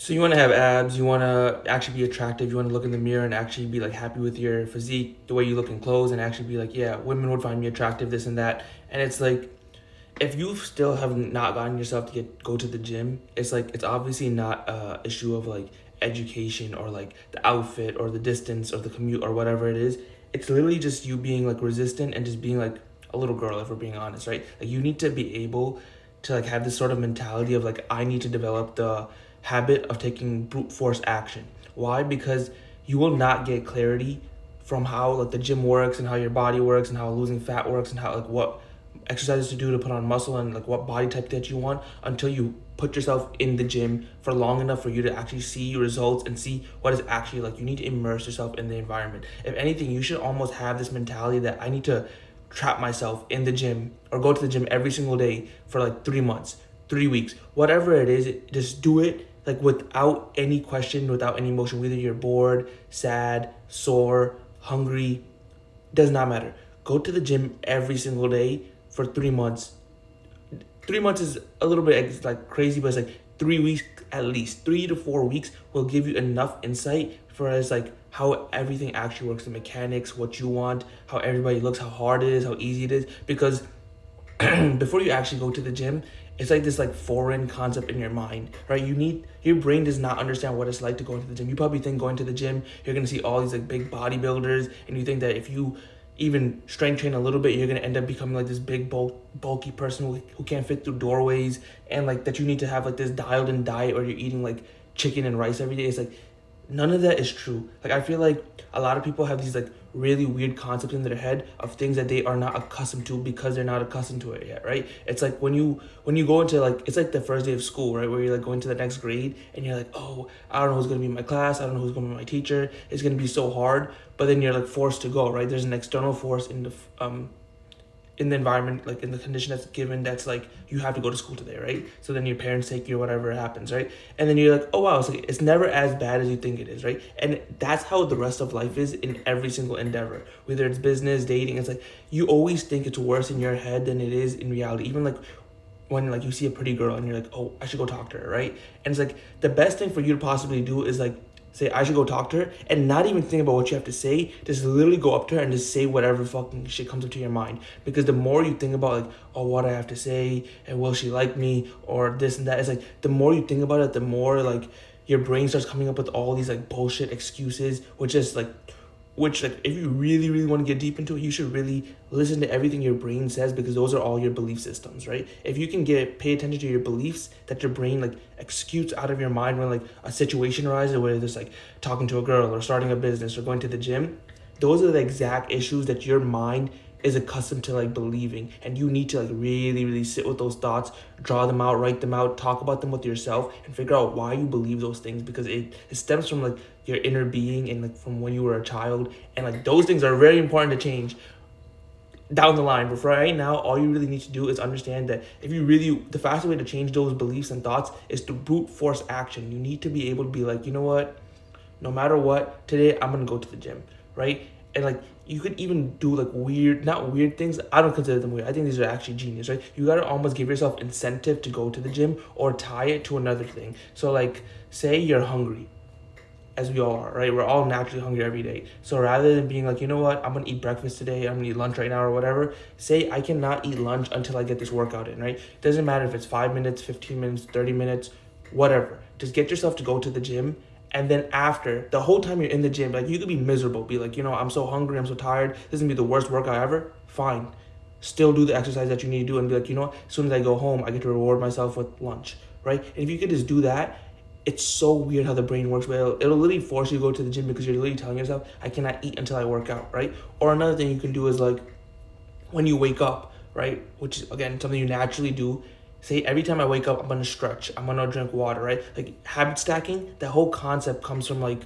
So you want to have abs, you want to actually be attractive, you want to look in the mirror and actually be like happy with your physique, the way you look in clothes, and actually be like, yeah, women would find me attractive, this and that. And it's like, if you still have not gotten yourself to go to the gym, it's like it's obviously not a issue of like education or like the outfit or the distance or the commute or whatever it is. It's literally just you being like resistant and just being like a little girl, if we're being honest, right? Like you need to be able to like have this sort of mentality of like I need to develop the habit of taking brute force action. Why? Because you will not get clarity from how like the gym works and how your body works and how losing fat works and how like what exercises to do to put on muscle and like what body type that you want until you put yourself in the gym for long enough for you to actually see results and see what is actually like. You need to immerse yourself in the environment. If anything, you should almost have this mentality that I need to trap myself in the gym or go to the gym every single day for like 3 months, 3 weeks, whatever it is. Just do it like without any question, without any emotion, whether you're bored, sad, sore, hungry, does not matter. Go to the gym every single day for 3 months. 3 months is a little bit like crazy, but it's like 3 weeks at least. 3 to 4 weeks will give you enough insight for as like how everything actually works, the mechanics, what you want, how everybody looks, how hard it is, how easy it is. Because before you actually go to the gym, it's like this like foreign concept in your mind, right? You need your brain does not understand what it's like to go into the gym. You probably think going to the gym, you're gonna see all these like big bodybuilders, and you think that if you even strength train a little bit, you're gonna end up becoming like this big bulky person who can't fit through doorways, and like that you need to have like this dialed in diet or you're eating like chicken and rice every day. It's like none of that is true. Like I feel like a lot of people have these like really weird concepts in their head of things that they are not accustomed to because they're not accustomed to it yet, right? It's like when you go into like it's like the first day of school, right? Where you're like going to the next grade and you're like, oh, I don't know who's gonna be in my class, I don't know who's gonna be my teacher. It's gonna be so hard, but then you're like forced to go, right? There's an external force in the environment, like in the condition that's given, that's like you have to go to school today, right? So then your parents take you or whatever happens, right? And then you're like, oh wow, it's like it's never as bad as you think it is, right? And that's how the rest of life is in every single endeavor, whether it's business, dating. It's like you always think it's worse in your head than it is in reality. Even like when like you see a pretty girl and you're like, oh, I should go talk to her, right? And it's like the best thing for you to possibly do is like say I should go talk to her and not even think about what you have to say. Just literally go up to her and just say whatever fucking shit comes up to your mind. Because the more you think about like, oh, what I have to say and will she like me or this and that, it's like the more you think about it, the more like your brain starts coming up with all these like bullshit excuses, which like if you really really want to get deep into it, you should really listen to everything your brain says, because those are all your belief systems, right? If you can get pay attention to your beliefs that your brain like executes out of your mind when like a situation arises, whether it's like talking to a girl or starting a business or going to the gym, those are the exact issues that your mind is accustomed to like believing, and you need to like really really sit with those thoughts, draw them out, write them out, talk about them with yourself, and figure out why you believe those things, because it stems from like your inner being and like from when you were a child, and like those things are very important to change down the line. But for right now, all you really need to do is understand that if you really, the fastest way to change those beliefs and thoughts is to brute force action. You need to be able to be like, you know what, no matter what, today I'm gonna go to the gym, right? And like you could even do like weird, not weird things. I don't consider them weird. I think these are actually genius, right? You gotta almost give yourself incentive to go to the gym or tie it to another thing. So like, say you're hungry, as we all are, right? We're all naturally hungry every day. So rather than being like, you know what, I'm gonna eat breakfast today, I'm gonna eat lunch right now or whatever, say I cannot eat lunch until I get this workout in, right? It doesn't matter if it's 5 minutes, 15 minutes, 30 minutes, whatever. Just get yourself to go to the gym. And then after, the whole time you're in the gym, like you could be miserable, be like, you know, I'm so hungry, I'm so tired, this is gonna be the worst workout ever. Fine. Still do the exercise that you need to do and be like, you know what, as soon as I go home, I get to reward myself with lunch, right? And if you could just do that, it's so weird how the brain works, but it'll literally force you to go to the gym because you're literally telling yourself, I cannot eat until I work out, right? Or another thing you can do is like when you wake up, right? Which is again something you naturally do. Say every time I wake up, I'm gonna stretch, I'm gonna drink water, right? Like habit stacking, that whole concept comes from like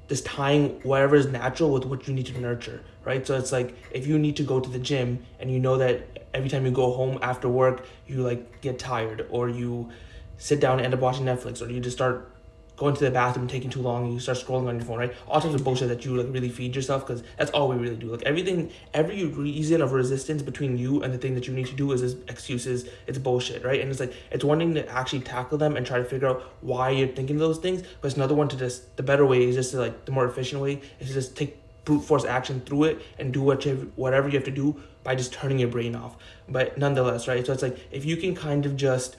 this tying whatever is natural with what you need to nurture, right? So it's like if you need to go to the gym and you know that every time you go home after work, you like get tired or you sit down and end up watching Netflix, or you just start going to the bathroom, taking too long, and you start scrolling on your phone, right? All types of bullshit that you like really feed yourself, because that's all we really do. Like every reason of resistance between you and the thing that you need to do is excuses. It's bullshit, right? And it's like it's one thing to actually tackle them and try to figure out why you're thinking those things, but it's another one to just the better way is just to like the more efficient way is to just take brute force action through it and do whatever you have to do by just turning your brain off. But nonetheless, right? So it's like if you can kind of just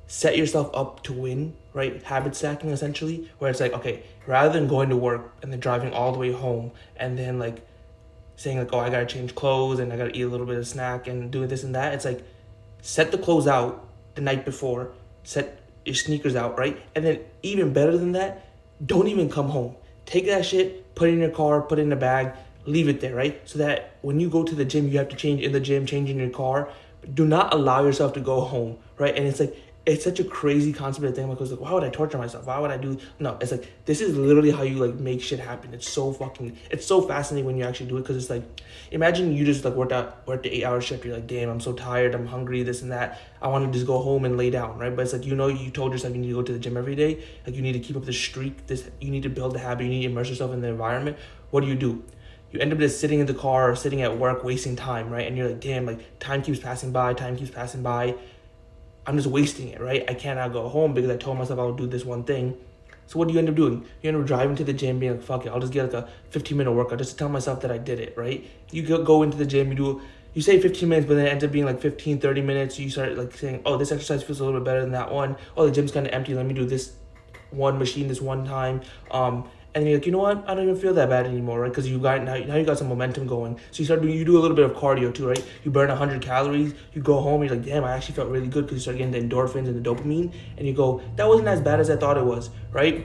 set yourself up to win, right? Habit stacking essentially, where it's like, okay, rather than going to work and then driving all the way home and then like saying like, oh, I gotta change clothes and I gotta eat a little bit of snack and doing this and that. It's like set the clothes out the night before, set your sneakers out, right? And then even better than that, don't even come home. Take that shit, put it in your car, put it in a bag, leave it there, right? So that when you go to the gym, you have to change in the gym, change in your car. Do not allow yourself to go home, right? And it's like, it's such a crazy concept of thing because like, why would I torture myself? Why would I do? No, it's like, this is literally how you like make shit happen. It's so fascinating when you actually do it, because it's like, imagine you just like worked the 8 hour shift. You're like, damn, I'm so tired. I'm hungry, this and that. I want to just go home and lay down, right? But it's like, you told yourself you need to go to the gym every day. Like you need to keep up the streak. You need to build the habit. You need to immerse yourself in the environment. What do? You end up just sitting in the car or sitting at work, wasting time, right? And you're like, damn, like time keeps passing by. I'm just wasting it, right? I cannot go home because I told myself I would do this one thing. So what do you end up doing? You end up driving to the gym, being like, fuck it, I'll just get like a 15-minute workout just to tell myself that I did it, right? You go into the gym, you say 15 minutes, but then it ends up being like 15, 30 minutes. You start like saying, oh, this exercise feels a little bit better than that one. Oh, the gym's kind of empty. Let me do this one machine this one time. And you're like, you know what? I don't even feel that bad anymore, right? Because you got some momentum going. So you do a little bit of cardio too, right? You burn 100 calories. You go home, you're like, damn, I actually felt really good, because you start getting the endorphins and the dopamine. And you go, that wasn't as bad as I thought it was, right?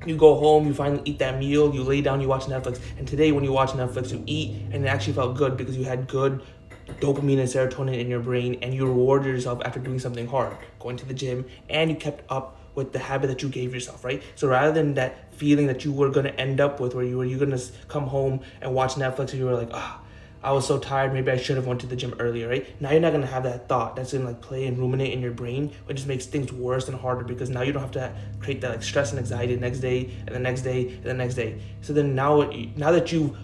You go home, you finally eat that meal, you lay down, you watch Netflix. And today when you watch Netflix, you eat, and it actually felt good because you had good dopamine and serotonin in your brain, and you rewarded yourself after doing something hard, going to the gym, and you kept up with the habit that you gave yourself, right? So rather than that feeling that you were going to end up with where you're going to come home and watch Netflix and you were like, I was so tired, maybe I should have went to the gym earlier, right? Now you're not going to have that thought that's going to like play and ruminate in your brain, which just makes things worse and harder, because now you don't have to create that like stress and anxiety the next day and the next day and the next day. So then now that you've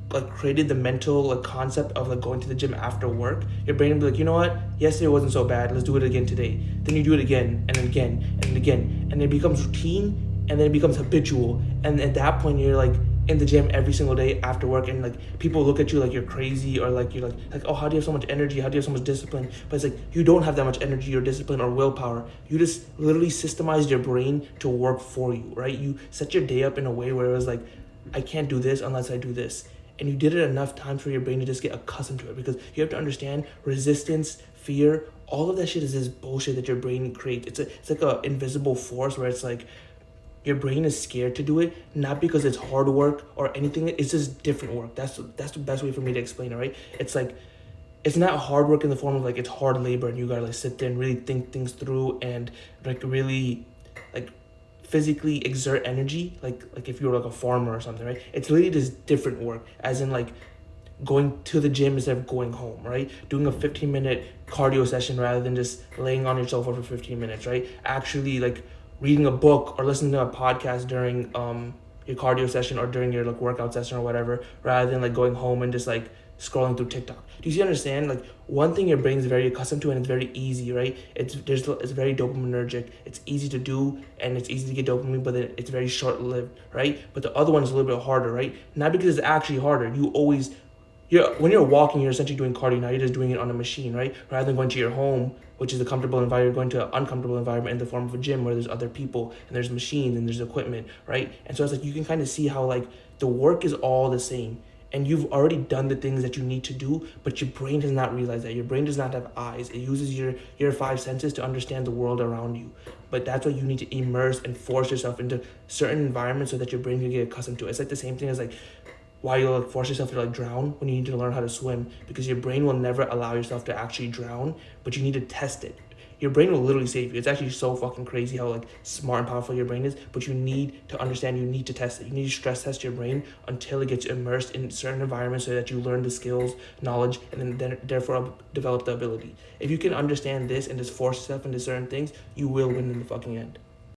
like created the mental like concept of like going to the gym after work, your brain will be like, you know what, yesterday wasn't so bad, let's do it again today. Then you do it again and again and again, and it becomes routine, and then it becomes habitual, and at that point you're like in the gym every single day after work, and like people look at you like you're crazy, or like you're like oh, how do you have so much energy, how do you have so much discipline? But it's like, you don't have that much energy or discipline or willpower. You just literally systemized your brain to work for you, right? You set your day up in a way where it was like, I can't do this unless I do this. And you did it enough times for your brain to just get accustomed to it, because you have to understand resistance, fear, all of that shit is this bullshit that your brain creates. It's like a invisible force where it's like your brain is scared to do it, not because it's hard work or anything. It's just different work. That's the best way for me to explain it, right? It's like, it's not hard work in the form of like it's hard labor and you gotta like sit there and really think things through and like really like physically exert energy, like if you're like a farmer or something, right? It's really just different work, as in like going to the gym instead of going home, right? Doing a 15-minute cardio session rather than just laying on your sofa for 15 minutes, right? Actually like reading a book or listening to a podcast during your cardio session or during your like workout session or whatever, rather than like going home and just like scrolling through TikTok. Do you understand? Like one thing your brain is very accustomed to, and it's very easy, right? It's very dopaminergic. It's easy to do and it's easy to get dopamine, but then it's very short lived, right? But the other one is a little bit harder, right? Not because it's actually harder. When you're walking, you're essentially doing cardio. Now you're just doing it on a machine, right? Rather than going to your home, which is a comfortable environment, you're going to an uncomfortable environment in the form of a gym where there's other people and there's machines and there's equipment, right? And so it's like you can kind of see how like the work is all the same. And you've already done the things that you need to do, but your brain does not realize that. Your brain does not have eyes. It uses your five senses to understand the world around you. But that's why you need to immerse and force yourself into certain environments so that your brain can get accustomed to it. It's like the same thing as like why you like force yourself to like drown when you need to learn how to swim, because your brain will never allow yourself to actually drown, but you need to test it. Your brain will literally save you. It's actually so fucking crazy how like smart and powerful your brain is, but you need to understand, you need to test it. You need to stress test your brain until it gets immersed in certain environments so that you learn the skills, knowledge, and then therefore develop the ability. If you can understand this and just force yourself into certain things, you will win in the fucking end.